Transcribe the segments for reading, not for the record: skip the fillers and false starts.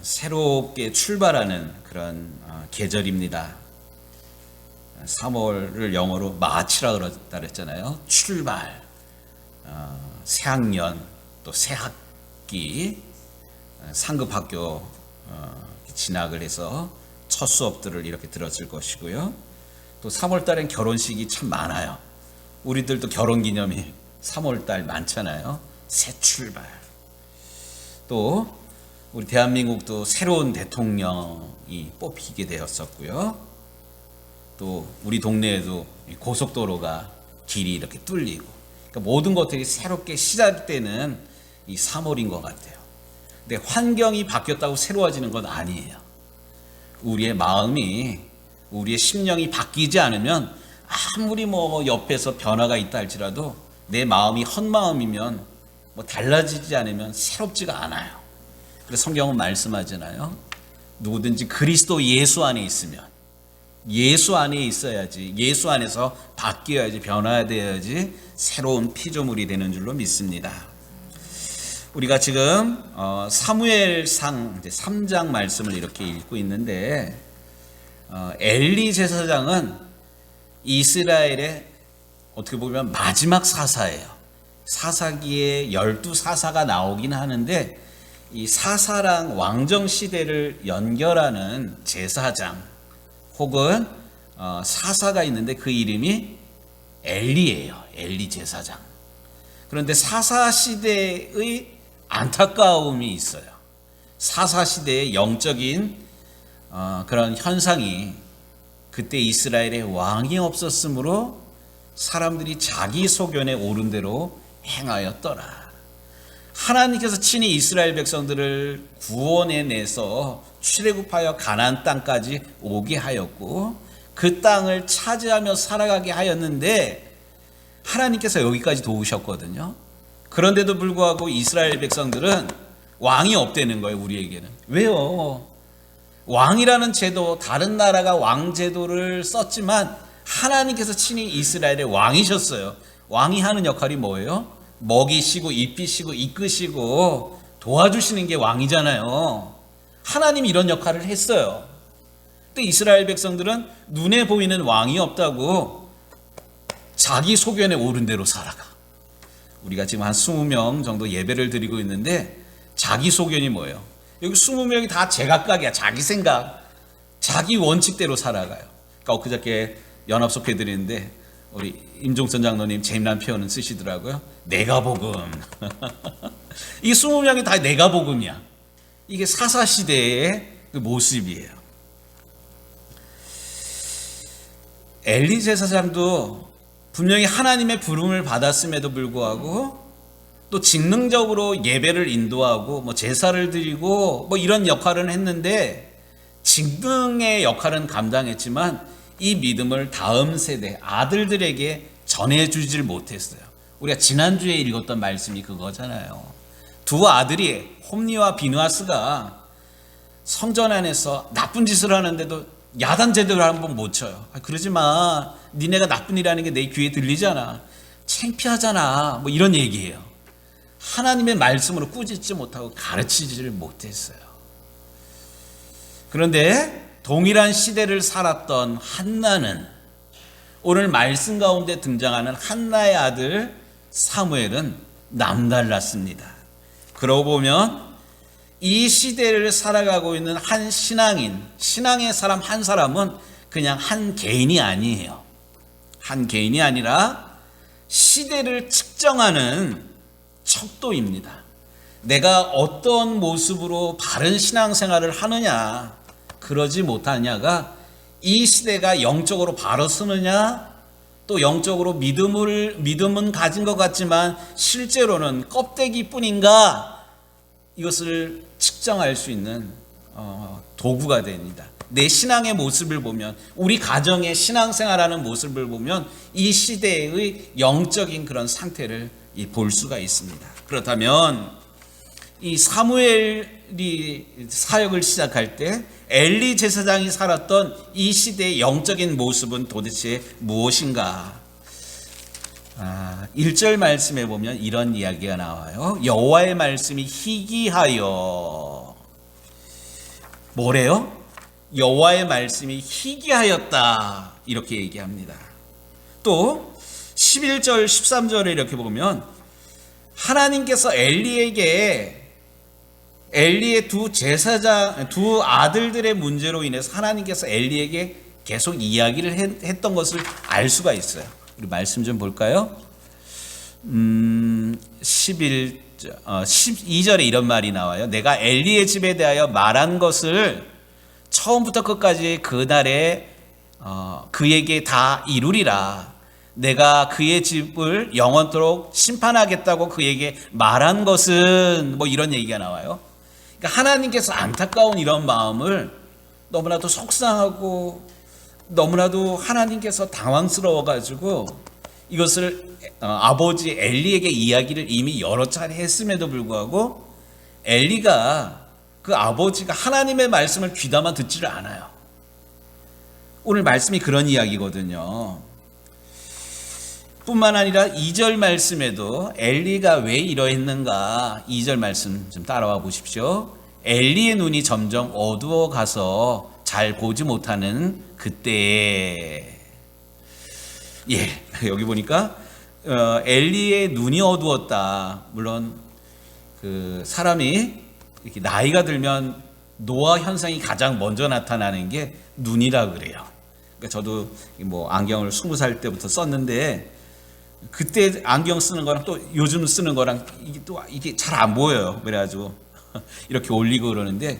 새롭게 출발하는 그런 계절입니다. 3월을 영어로 마치라 그랬잖아요. 출발, 새학년, 또 새학기, 상급학교 진학을 해서 첫 수업들을 이렇게 들었을 것이고요. 또 3월달엔 결혼식이 참 많아요. 우리들도 결혼기념일 3월달 많잖아요. 새 출발. 또 우리 대한민국도 새로운 대통령이 뽑히게 되었었고요. 또 우리 동네에도 고속도로가 길이 이렇게 뚫리고, 그러니까 모든 것들이 새롭게 시작되는 이 3월인 것 같아요. 근데 환경이 바뀌었다고 새로워지는 건 아니에요. 우리의 마음이, 우리의 심령이 바뀌지 않으면 아무리 옆에서 변화가 있다 할지라도 내 마음이 헛마음이면 달라지지 않으면 새롭지가 않아요. 그래서 성경은 말씀하잖아요. 누구든지 그리스도 예수 안에 있으면, 예수 안에 있어야지, 예수 안에서 바뀌어야지, 변화되어야지 새로운 피조물이 되는 줄로 믿습니다. 우리가 지금 사무엘상 3장 말씀을 이렇게 읽고 있는데, 엘리 제사장은 이스라엘의 어떻게 보면 마지막 사사예요. 사사기에 12사사가 나오긴 하는데, 이 사사랑 왕정 시대를 연결하는 제사장 혹은 사사가 있는데 그 이름이 엘리예요. 엘리 제사장. 그런데 사사 시대의 안타까움이 있어요. 사사 시대의 영적인 그런 현상이, 그때 이스라엘에 왕이 없었으므로 사람들이 자기 소견에 오른 대로 행하였더라. 하나님께서 친히 이스라엘 백성들을 구원해 내서 출애굽하여 가나안 땅까지 오게 하였고, 그 땅을 차지하며 살아가게 하였는데 하나님께서 여기까지 도우셨거든요. 그런데도 불구하고 이스라엘 백성들은 왕이 없다는 거예요. 우리에게는. 왜요? 왕이라는 제도, 다른 나라가 왕 제도를 썼지만 하나님께서 친히 이스라엘의 왕이셨어요. 왕이 하는 역할이 뭐예요? 먹이시고 입히시고 이끄시고 도와주시는 게 왕이잖아요. 하나님이 이런 역할을 했어요. 근데 이스라엘 백성들은 눈에 보이는 왕이 없다고 자기 소견에 오른 대로 살아가. 우리가 지금 한 20명 정도 예배를 드리고 있는데, 자기 소견이 뭐예요? 여기 20명이 다 제각각이야. 자기 생각, 자기 원칙대로 살아가요. 그러니까 엊그저께 연합속회 드리는데 우리 임종선 장로님 재미난 표현을 쓰시더라고요. 내가 복음. 이 20명이 다 내가 복음이야. 이게 사사시대의 그 모습이에요. 엘리 제사장도 분명히 하나님의 부름을 받았음에도 불구하고 또 직능적으로 예배를 인도하고 제사를 드리고 이런 역할을 했는데, 직능의 역할은 감당했지만 이 믿음을 다음 세대 아들들에게 전해주질 못했어요. 우리가 지난주에 읽었던 말씀이 그거잖아요. 두 아들이 홈리와 비누아스가 성전 안에서 나쁜 짓을 하는데도 야단 제대로 한번 못 쳐요. 그러지 마. 니네가 나쁜 일하는 게 내 귀에 들리잖아. 창피하잖아. 이런 얘기예요. 하나님의 말씀으로 꾸짖지 못하고 가르치지를 못했어요. 그런데 동일한 시대를 살았던 한나는, 오늘 말씀 가운데 등장하는 한나의 아들 사무엘은 남달랐습니다. 그러고 보면 이 시대를 살아가고 있는 한 신앙인, 신앙의 사람 한 사람은 그냥 한 개인이 아니에요. 한 개인이 아니라 시대를 측정하는 척도입니다. 내가 어떤 모습으로 바른 신앙생활을 하느냐, 그러지 못하냐가 이 시대가 영적으로 바로 서느냐, 또 영적으로 믿음은 가진 것 같지만 실제로는 껍데기뿐인가, 이것을 측정할 수 있는 도구가 됩니다. 내 신앙의 모습을 보면, 우리 가정의 신앙생활하는 모습을 보면 이 시대의 영적인 그런 상태를 볼 수가 있습니다. 그렇다면 이 사무엘이 사역을 시작할 때 엘리 제사장이 살았던 이 시대의 영적인 모습은 도대체 무엇인가? 1절 말씀에 보면 이런 이야기가 나와요. 여호와의 말씀이 희귀하여. 뭐래요? 여호와의 말씀이 희귀하였다 이렇게 얘기합니다. 또 11절 13절에 이렇게 보면 하나님께서 엘리의 두 아들들의 문제로 인해서 하나님께서 엘리에게 계속 이야기를 했던 것을 알 수가 있어요. 우리 말씀 좀 볼까요? 12절에 이런 말이 나와요. 내가 엘리의 집에 대하여 말한 것을 처음부터 끝까지 그날에 그에게 다 이루리라. 내가 그의 집을 영원토록 심판하겠다고 그에게 말한 것은 뭐 이런 얘기가 나와요. 그러니까 하나님께서 안타까운 이런 마음을 너무나도 속상하고 너무나도 하나님께서 당황스러워가지고 이것을 아버지 엘리에게 이야기를 이미 여러 차례 했음에도 불구하고 엘리가 그 아버지가 하나님의 말씀을 귀담아 듣지를 않아요. 오늘 말씀이 그런 이야기거든요. 뿐만 아니라 2절 말씀에도 엘리가 왜 이러했는가 2절 말씀 좀 따라와 보십시오. 엘리의 눈이 점점 어두워 가서 잘 보지 못하는 그때에 여기 보니까 엘리의 눈이 어두웠다. 물론 그 사람이 이렇게 나이가 들면 노화 현상이 가장 먼저 나타나는 게 눈이라 그래요. 그러니까 저도 뭐 안경을 20살 때부터 썼는데 그때 안경 쓰는 거랑 또 요즘 쓰는 거랑 이게 잘 안 보여요. 그래가지고 이렇게 올리고 그러는데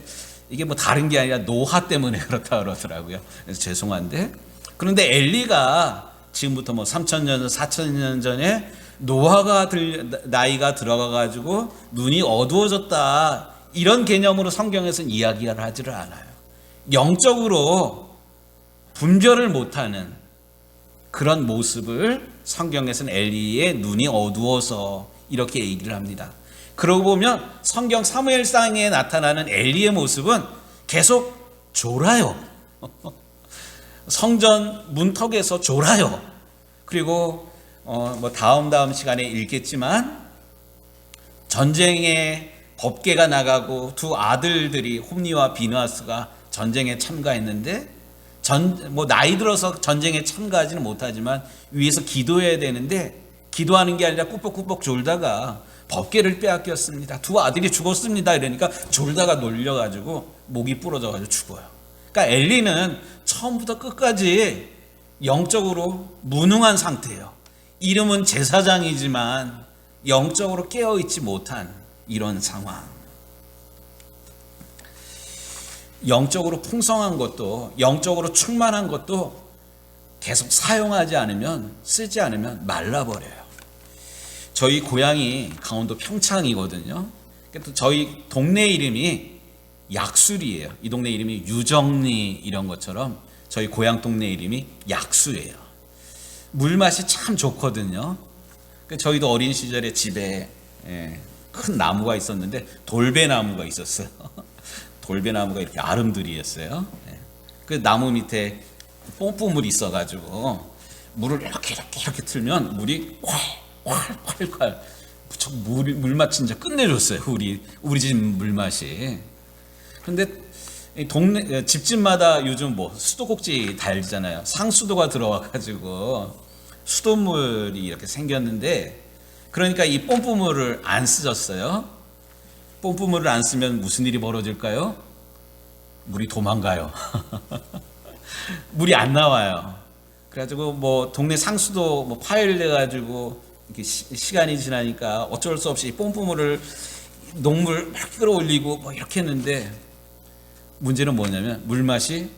이게 뭐 다른 게 아니라 노화 때문에 그렇다 그러더라고요. 그래서 죄송한데 그런데 엘리가 지금부터 뭐 3,000년, 4,000년 전에 나이가 들어가 가지고 눈이 어두워졌다 이런 개념으로 성경에서는 이야기를 하지를 않아요. 영적으로 분별을 못하는 그런 모습을 성경에서는 엘리의 눈이 어두워서 이렇게 얘기를 합니다. 그러고 보면 성경 사무엘상에 나타나는 엘리의 모습은 계속 졸아요. 성전 문턱에서 졸아요. 그리고 뭐 다음 시간에 읽겠지만 전쟁에 법궤가 나가고 두 아들들이 홈니와 비느하스가 전쟁에 참가했는데 뭐 나이 들어서 전쟁에 참가하지는 못하지만 위에서 기도해야 되는데 기도하는 게 아니라 꾸벅꾸벅 졸다가 법궤를 빼앗겼습니다. 두 아들이 죽었습니다. 이러니까 졸다가 놀려가지고 목이 부러져가지고 죽어요. 그러니까 엘리는 처음부터 끝까지 영적으로 무능한 상태예요. 이름은 제사장이지만 영적으로 깨어있지 못한 이런 상황. 영적으로 풍성한 것도 영적으로 충만한 것도 계속 사용하지 않으면 쓰지 않으면 말라버려요. 저희 고향이 강원도 평창이거든요. 또 저희 동네 이름이 약술이에요. 이 동네 이름이 유정리 이런 것처럼 저희 고향 동네 이름이 약수예요. 물맛이 참 좋거든요. 저희도 어린 시절에 집에 큰 나무가 있었는데 돌배나무가 있었어요. 돌배나무가 이렇게 아름드리였어요. 그 나무 밑에 pom프물이 있어가지고 물을 이렇게 틀면 물이 콸콸콸콸 물맛 진짜 끝내줬어요. 우리 집 물맛이. 근데 동네 집집마다 요즘 뭐 수도꼭지 달잖아요. 상수도가 들어와가지고 수돗물이 이렇게 생겼는데 그러니까 이 pom프물을 안 쓰셨어요. pom프물을 안 쓰면 무슨 일이 벌어질까요? 물이 도망가요. 물이 안 나와요. 그래가지고 뭐 동네 상수도 뭐 파열돼가지고 이렇게 시간이 지나니까 어쩔 수 없이 pom프물을 녹물 막 끌어올리고 뭐 이렇게 했는데 문제는 뭐냐면 물맛이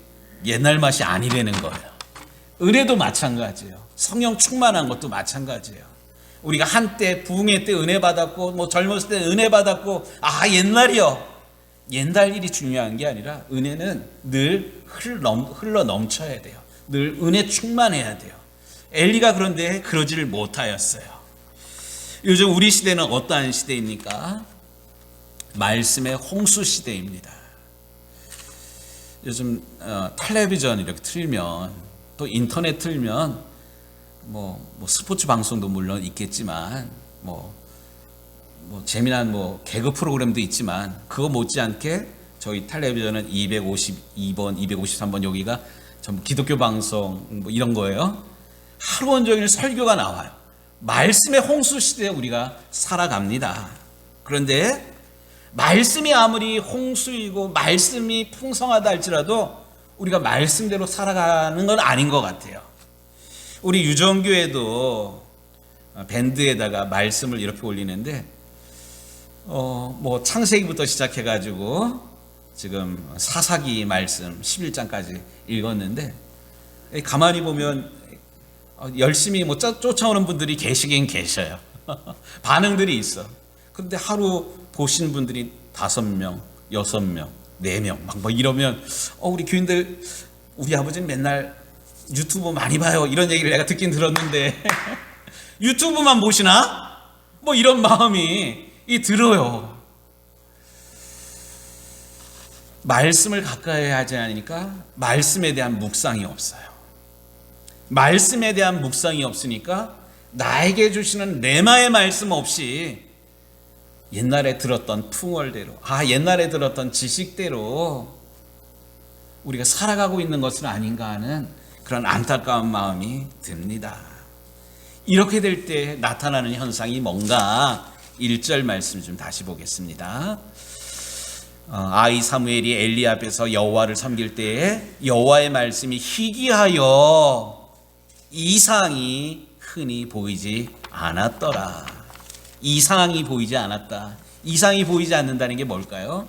옛날 맛이 아니라는 거예요. 은혜도 마찬가지예요. 성령 충만한 것도 마찬가지예요. 우리가 한때 부흥회 때 은혜 받았고 뭐 젊었을 때 은혜 받았고 옛날이요. 옛날 일이 중요한 게 아니라 은혜는 늘 흘러 넘쳐야 돼요. 늘 은혜 충만해야 돼요. 엘리가 그런데 그러지를 못하였어요. 요즘 우리 시대는 어떠한 시대입니까? 말씀의 홍수 시대입니다. 요즘 텔레비전 이렇게 틀면 또 인터넷 틀면 뭐 스포츠 방송도 물론 있겠지만 뭐 재미난 뭐 개그 프로그램도 있지만 그거 못지않게 저희 텔레비전은 252번, 253번 여기가 전부 기독교 방송 뭐 이런 거예요. 하루 온종일 설교가 나와요. 말씀의 홍수 시대에 우리가 살아갑니다. 그런데 말씀이 아무리 홍수이고 말씀이 풍성하다 할지라도 우리가 말씀대로 살아가는 건 아닌 것 같아요. 우리 유정교회도 밴드에다가 말씀을 이렇게 올리는데 뭐 창세기부터 시작해가지고 지금 사사기 말씀 11장까지 읽었는데 가만히 보면 열심히 뭐 쫓아오는 분들이 계시긴 계셔요. 반응들이 있어. 그런데 하루 보신 분들이 5명, 6명, 4명 막 뭐 이러면 우리 교인들 우리 아버지는 맨날 유튜브 많이 봐요 이런 얘기를 내가 듣긴 들었는데 유튜브만 보시나? 뭐 이런 마음이 들어요. 말씀을 가까이 하지 않으니까 말씀에 대한 묵상이 없어요. 말씀에 대한 묵상이 없으니까 나에게 주시는 레마의 말씀 없이 옛날에 들었던 풍월대로, 옛날에 들었던 지식대로 우리가 살아가고 있는 것은 아닌가 하는 그런 안타까운 마음이 듭니다. 이렇게 될 때 나타나는 현상이 뭔가 1절 말씀 좀 다시 보겠습니다. 아이 사무엘이 엘리 앞에서 여호와를 섬길 때에 여호와의 말씀이 희귀하여 이상이 흔히 보이지 않았더라. 이상이 보이지 않았다. 이상이 보이지 않는다는 게 뭘까요?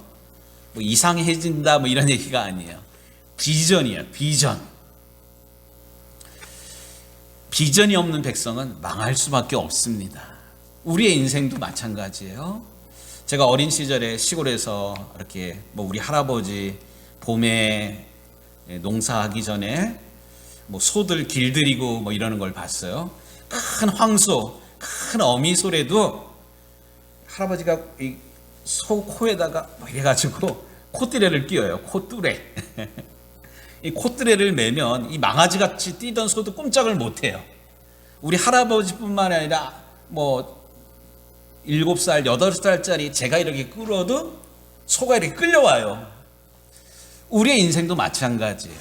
뭐 이상해진다 뭐 이런 얘기가 아니에요. 비전이에요. 비전. 비전이 없는 백성은 망할 수밖에 없습니다. 우리의 인생도 마찬가지예요. 제가 어린 시절에 시골에서 이렇게 뭐 우리 할아버지 봄에 농사하기 전에 뭐 소들 길들이고 뭐 이러는 걸 봤어요. 큰 황소, 큰 어미소래도 할아버지가 이 소 코에다가 막 해가지고 콧뚜레를 끼워요. 콧뚜레. 이 콧뚜레를 매면 이 망아지같이 뛰던 소도 꼼짝을 못해요. 우리 할아버지뿐만 아니라 뭐 7살, 8살짜리 제가 이렇게 끌어도 소가 이렇게 끌려와요. 우리의 인생도 마찬가지예요.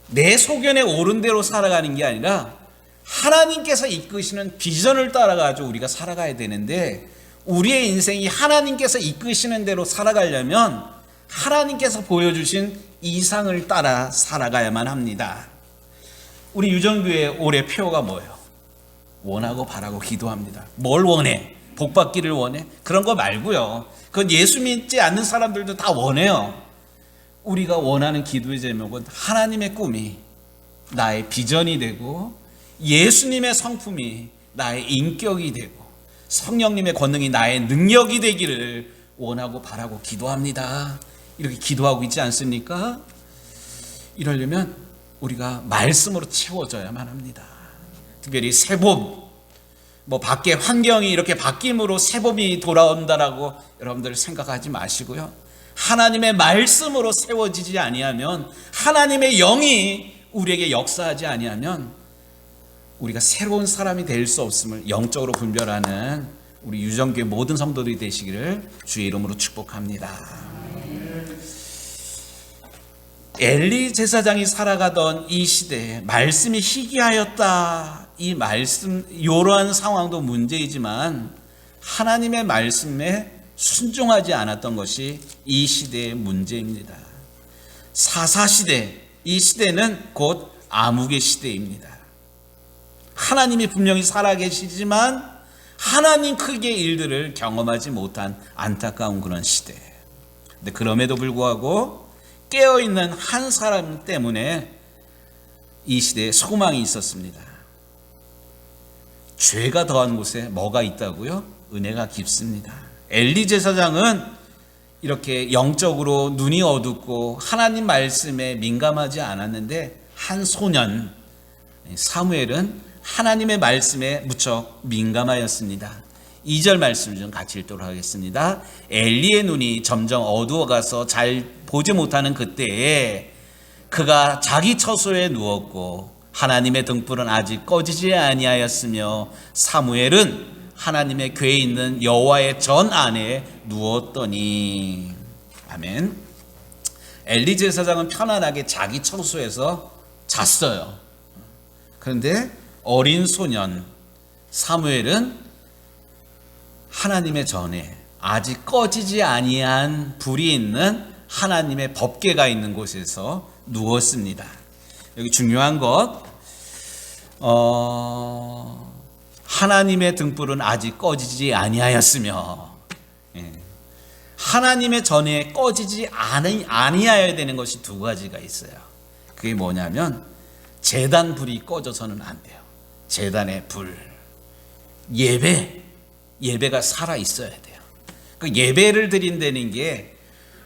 내 소견에 옳은 대로 살아가는 게 아니라 하나님께서 이끄시는 비전을 따라가지고 우리가 살아가야 되는데 우리의 인생이 하나님께서 이끄시는 대로 살아가려면 하나님께서 보여주신 이상을 따라 살아가야만 합니다. 우리 유정교회 올해 표어가 뭐예요? 원하고 바라고 기도합니다. 뭘 원해? 복 받기를 원해? 그런 거 말고요. 그건 예수 믿지 않는 사람들도 다 원해요. 우리가 원하는 기도의 제목은 하나님의 꿈이 나의 비전이 되고 예수님의 성품이 나의 인격이 되고 성령님의 권능이 나의 능력이 되기를 원하고 바라고 기도합니다. 이렇게 기도하고 있지 않습니까? 이러려면 우리가 말씀으로 채워져야만 합니다. 특별히 새봄, 뭐 밖에 환경이 이렇게 바뀜으로 새봄이 돌아온다라고 여러분들 생각하지 마시고요. 하나님의 말씀으로 세워지지 아니하면, 하나님의 영이 우리에게 역사하지 아니하면 우리가 새로운 사람이 될 수 없음을 영적으로 분별하는 우리 유정교회 모든 성도들이 되시기를 주의 이름으로 축복합니다. 엘리 제사장이 살아가던 이 시대에 말씀이 희귀하였다. 이 말씀, 이러한 상황도 문제이지만 하나님의 말씀에 순종하지 않았던 것이 이 시대의 문제입니다. 사사시대, 이 시대는 곧 암흑의 시대입니다. 하나님이 분명히 살아계시지만 하나님 크기의 일들을 경험하지 못한 안타까운 그런 시대. 근데 그럼에도 불구하고 깨어있는 한 사람 때문에 이 시대에 소망이 있었습니다. 죄가 더한 곳에 뭐가 있다고요? 은혜가 깊습니다. 엘리 제사장은 이렇게 영적으로 눈이 어둡고 하나님 말씀에 민감하지 않았는데 한 소년 사무엘은 하나님의 말씀에 무척 민감하였습니다. 2절 말씀 좀 같이 읽도록 하겠습니다. 엘리의 눈이 점점 어두워가서 잘 보지 못하는 그때에 그가 자기 처소에 누웠고 하나님의 등불은 아직 꺼지지 아니하였으며 사무엘은 하나님의 궤에 있는 여호와의 전 안에 누웠더니. 아멘. 엘리 제사장은 편안하게 자기 처소에서 잤어요. 그런데 어린 소년 사무엘은 하나님의 전에 아직 꺼지지 아니한 불이 있는 하나님의 법궤가 있는 곳에서 누웠습니다. 여기 중요한 것, 하나님의 등불은 아직 꺼지지 아니하였으며, 하나님의 전에 꺼지지 아니하여야 되는 것이 두 가지가 있어요. 그게 뭐냐면 제단 불이 꺼져서는 안 돼요. 제단의 불, 예배가 살아 있어야 돼요. 그 예배를 드린다는 게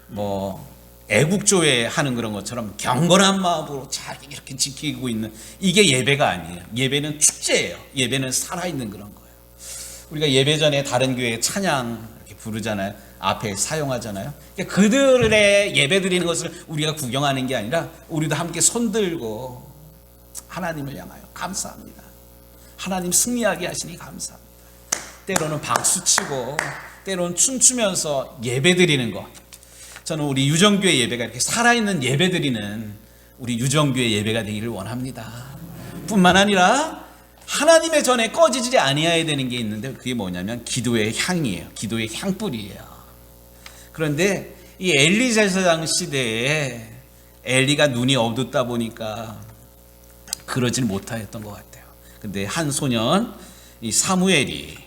뭐 애국조회 하는 그런 것처럼 경건한 마음으로 잘 이렇게 지키고 있는, 이게 예배가 아니에요. 예배는 축제예요. 예배는 살아있는 그런 거예요. 우리가 예배 전에 다른 교회 찬양 이렇게 부르잖아요. 앞에 사용하잖아요. 그러니까 그들의 예배 드리는 것을 우리가 구경하는 게 아니라 우리도 함께 손들고 하나님을 향하여 감사합니다. 하나님 승리하게 하시니 감사합니다. 때로는 박수치고 때로는 춤추면서 예배 드리는 것, 저는 우리 유정교회 예배가 이렇게 살아있는 예배 드리는 우리 유정교회 예배가 되기를 원합니다. 뿐만 아니라 하나님의 전에 꺼지지 아니해야 되는 게 있는데, 그게 뭐냐면 기도의 향이에요. 기도의 향불이에요. 그런데 이 엘리 제사장 시대에 엘리가 눈이 어둡다 보니까 그러질 못하였던 것 같아요. 근데 한 소년, 이 사무엘이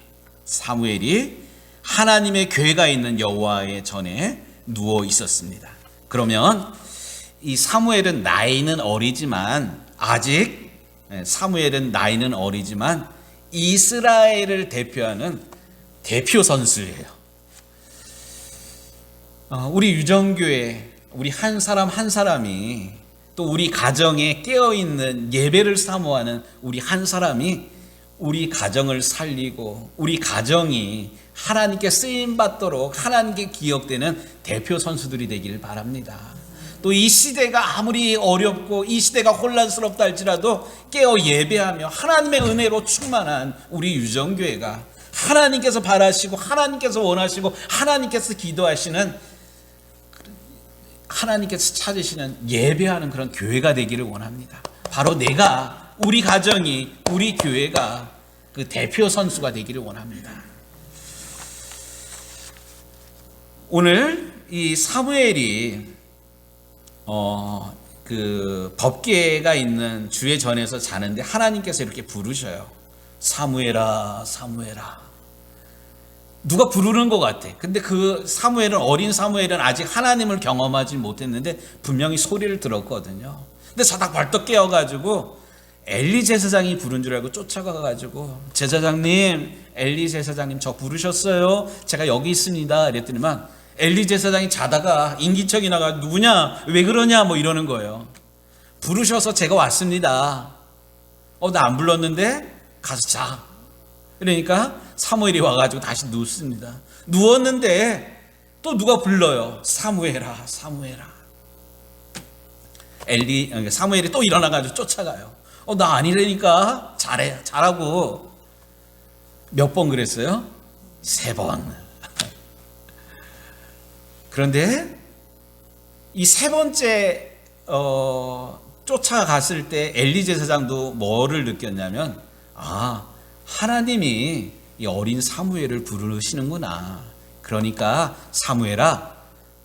하나님의 궤가 있는 여호와의 전에 누워 있었습니다. 그러면 이 사무엘은 나이는 어리지만 이스라엘을 대표하는 대표 선수예요. 우리 유정교회, 우리 한 사람 한 사람이, 또 우리 가정에 깨어있는 예배를 사모하는 우리 한 사람이 우리 가정을 살리고 우리 가정이 하나님께 쓰임받도록 하나님께 기억되는 대표 선수들이 되기를 바랍니다. 또 이 시대가 아무리 어렵고 이 시대가 혼란스럽다 할지라도 깨어 예배하며 하나님의 은혜로 충만한 우리 유정교회가 하나님께서 바라시고 하나님께서 원하시고 하나님께서 기도하시는, 하나님께서 찾으시는 예배하는 그런 교회가 되기를 원합니다. 바로 내가, 우리 가정이, 우리 교회가 그 대표 선수가 되기를 원합니다. 오늘 이 사무엘이 그 법궤가 있는 주의 전에서 자는데 하나님께서 이렇게 부르셔요. 사무엘아, 사무엘아. 누가 부르는 것 같아. 근데 그 사무엘은, 어린 사무엘은 아직 하나님을 경험하지 못했는데 분명히 소리를 들었거든요. 근데 자다 벌떡 깨어가지고 엘리 제사장이 부른 줄 알고 쫓아가가지고, 제사장님, 엘리 제사장님 저 부르셨어요? 제가 여기 있습니다. 이랬더니만 엘리 제사장이 자다가 인기척이 나가, 누구냐? 왜 그러냐? 뭐 이러는 거예요. 부르셔서 제가 왔습니다. 나 안 불렀는데? 가서 자. 그러니까 사무엘이 와가지고 다시 눕습니다. 누웠는데 또 누가 불러요. 사무엘아, 사무엘아. 사무엘이 또 일어나가지고 쫓아가요. 나 아니라니까. 잘하고. 몇 번 그랬어요? 3번. 그런데 이 3번째 쫓아갔을 때 엘리 제사장도 뭐를 느꼈냐면, 하나님이 이 어린 사무엘을 부르시는구나. 그러니까 사무엘아,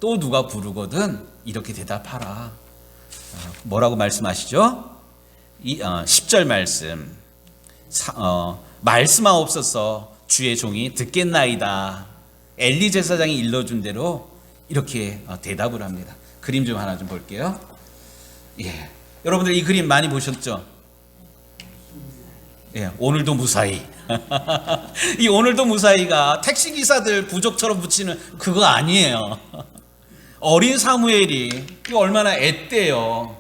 또 누가 부르거든 이렇게 대답하라. 뭐라고 말씀하시죠? 10절 말씀. 말씀하옵소서, 주의 종이 듣겠나이다. 엘리 제사장이 일러준 대로 이렇게 대답을 합니다. 그림 좀 하나 좀 볼게요. 예, 여러분들 이 그림 많이 보셨죠? 예, 오늘도 무사히. 이 오늘도 무사히가 택시기사들 부족처럼 붙이는 그거 아니에요. 어린 사무엘이 얼마나 앳돼요.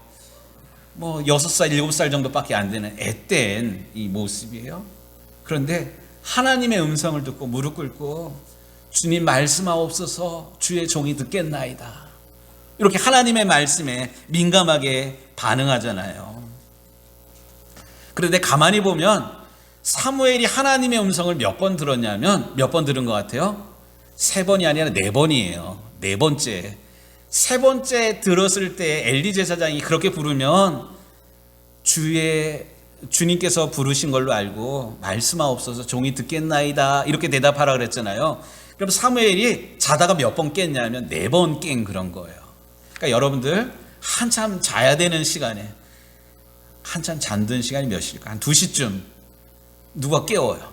6살, 7살 정도밖에 안 되는 앳된 이 모습이에요. 그런데 하나님의 음성을 듣고 무릎 꿇고, 주님 말씀하옵소서, 주의 종이 듣겠나이다. 이렇게 하나님의 말씀에 민감하게 반응하잖아요. 그런데 가만히 보면 사무엘이 하나님의 음성을 몇 번 들었냐면, 몇 번 들은 것 같아요? 3번이 아니라 4번이에요. 4번째 세 번째 들었을 때 엘리 제사장이 그렇게 부르면 주님께서 부르신 걸로 알고 말씀하옵소서 종이 듣겠나이다 이렇게 대답하라 그랬잖아요. 그럼 사무엘이 자다가 몇 번 깼냐면 4번 깬 그런 거예요. 그러니까 여러분들 한참 자야 되는 시간에 한참 잠든 시간이 몇 시일까? 한 2시쯤 누가 깨워요.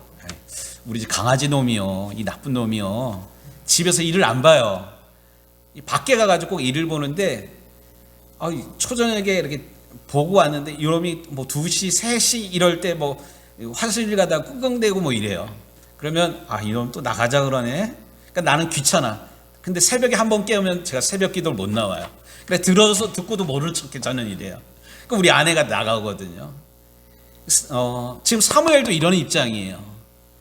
우리 집 강아지 놈이요, 이 나쁜 놈이요, 집에서 일을 안 봐요. 밖에 가가지고 꼭 일을 보는데 초저녁에 이렇게 보고 왔는데 이놈이 뭐 2시, 3시 이럴 때 뭐 화장실 가다가 꿍꿍대고 뭐 이래요. 그러면 이놈 또 나가자 그러네. 그러니까 나는 귀찮아. 근데 새벽에 한 번 깨우면 제가 새벽 기도를 못 나와요. 그래 들어서 듣고도 모르는 척 저는 이래요. 그러니까 우리 아내가 나가거든요. 지금 사무엘도 이런 입장이에요.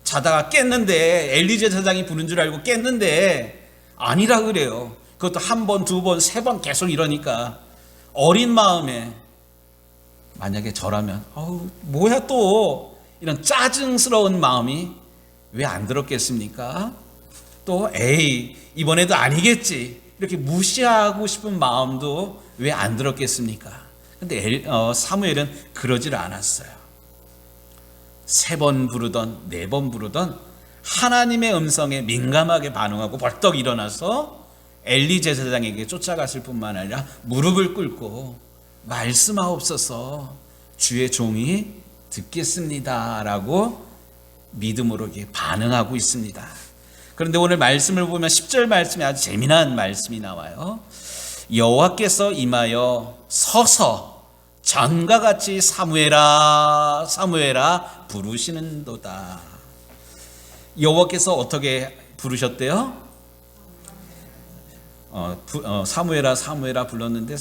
자다가 깼는데 엘리 제사장이 부른 줄 알고 깼는데 아니라 그래요. 그것도 한 번, 2번, 3번 계속 이러니까 어린 마음에 만약에 저라면 뭐야 또 이런 짜증스러운 마음이 왜 안 들었겠습니까? 또 이번에도 아니겠지 이렇게 무시하고 싶은 마음도 왜 안 들었겠습니까? 근데 사무엘은 그러질 않았어요. 3번 부르던 4번 부르던 하나님의 음성에 민감하게 반응하고 벌떡 일어나서 엘리 제사장에게 쫓아갔을 뿐만 아니라 무릎을 꿇고 말씀하옵소서 주의 종이 듣겠습니다 라고 믿음으로 이렇게 반응하고 있습니다. 그런데 오늘 말씀을 보면 10절 말씀에 아주 재미난 말씀이 나와요. 여호와께서 임하여 서서 전과 같이 사무엘아 사무엘아 부르시는도다. 여호와께서 어떻게 부르셨대요? 사무엘아 사무엘아 불렀는데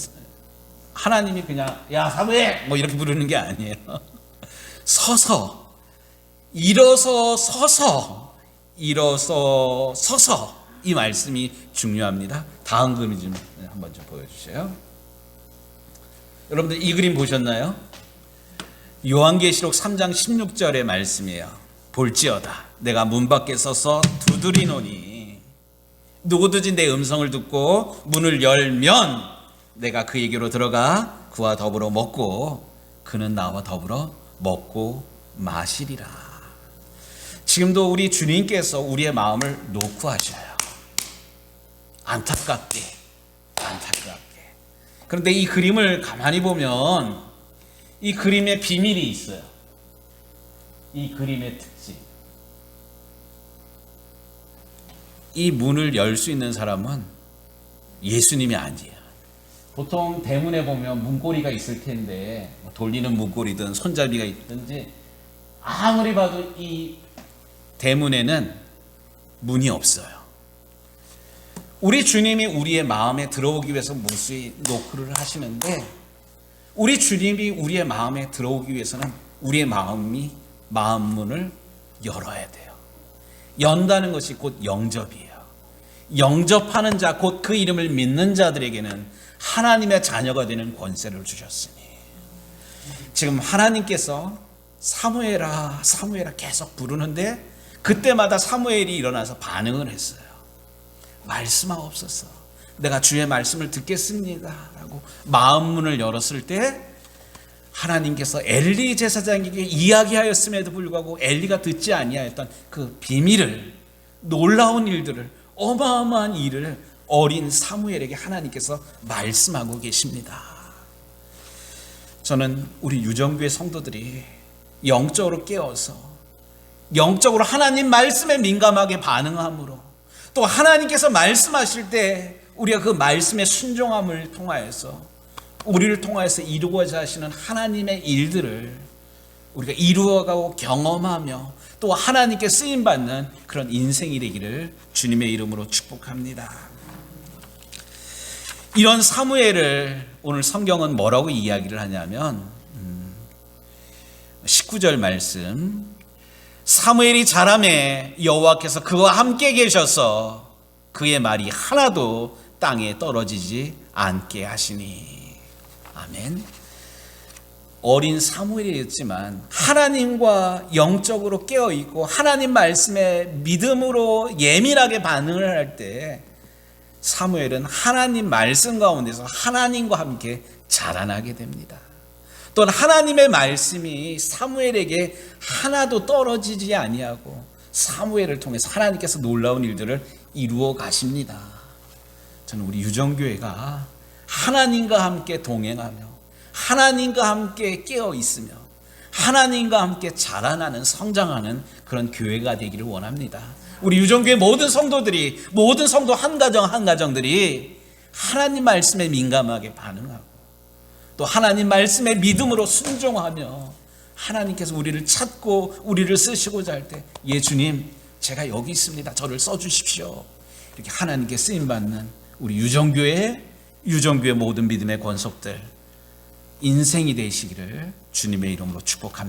하나님이 그냥 야 사무엘 뭐 이렇게 부르는 게 아니에요. 서서 일어서 서서 일어서 서서 이 말씀이 중요합니다. 다음 그림 좀 한번 좀 보여주세요. 여러분들 이 그림 보셨나요? 요한계시록 3장 16절의 말씀이에요. 볼지어다 내가 문 밖에 서서 두드리노니 누구든지 내 음성을 듣고 문을 열면 내가 그에게로 들어가 그와 더불어 먹고 그는 나와 더불어 먹고 마시리라. 지금도 우리 주님께서 우리의 마음을 놓고 하셔요. 안타깝게. 그런데 이 그림을 가만히 보면 이 그림에 비밀이 있어요. 이 그림의 특징. 이 문을 열 수 있는 사람은 예수님이 아니에요. 보통 대문에 보면 문고리가 있을 텐데 돌리는 문고리든 손잡이가 있든지 아무리 봐도 이 대문에는 문이 없어요. 우리 주님이 우리의 마음에 들어오기 위해서 무수히 노크를 하시는데 우리 주님이 우리의 마음에 들어오기 위해서는 우리의 마음 문을 열어야 돼요. 연다는 것이 곧 영접이에요. 영접하는 자, 곧 그 이름을 믿는 자들에게는 하나님의 자녀가 되는 권세를 주셨으니 지금 하나님께서 사무엘아 사무엘아 계속 부르는데 그때마다 사무엘이 일어나서 반응을 했어요. 말씀하옵소서 내가 주의 말씀을 듣겠습니다 라고 마음 문을 열었을 때 하나님께서 엘리 제사장에게 이야기하였음에도 불구하고 엘리가 듣지 아니하였던 그 비밀을, 놀라운 일들을, 어마어마한 일을 어린 사무엘에게 하나님께서 말씀하고 계십니다. 저는 우리 유정교회 성도들이 영적으로 깨어서 영적으로 하나님 말씀에 민감하게 반응함으로 또 하나님께서 말씀하실 때 우리가 그 말씀의 순종함을 통하여서 우리를 통하여서 이루고자 하시는 하나님의 일들을 우리가 이루어가고 경험하며 또 하나님께 쓰임받는 그런 인생이 되기를 주님의 이름으로 축복합니다. 이런 사무엘을 오늘 성경은 뭐라고 이야기를 하냐면 19절 말씀 사무엘이 자라매 여호와께서 그와 함께 계셔서 그의 말이 하나도 땅에 떨어지지 않게 하시니 아멘. 어린 사무엘이었지만 하나님과 영적으로 깨어있고 하나님 말씀에 믿음으로 예민하게 반응을 할 때 사무엘은 하나님 말씀 가운데서 하나님과 함께 자라나게 됩니다. 또한 하나님의 말씀이 사무엘에게 하나도 떨어지지 아니하고 사무엘을 통해서 하나님께서 놀라운 일들을 이루어 가십니다. 저는 우리 유정교회가 하나님과 함께 동행하며 하나님과 함께 깨어 있으며 하나님과 함께 자라나는 성장하는 그런 교회가 되기를 원합니다. 우리 유정교회 모든 성도들이, 모든 성도 한 가정들이 하나님 말씀에 민감하게 반응하고 또 하나님 말씀에 믿음으로 순종하며 하나님께서 우리를 찾고 우리를 쓰시고자 할 때, 예 주님 제가 여기 있습니다, 저를 써주십시오, 이렇게 하나님께 쓰임받는 우리 유정교회 모든 믿음의 권속들 인생이 되시기를 주님의 이름으로 축복합니다.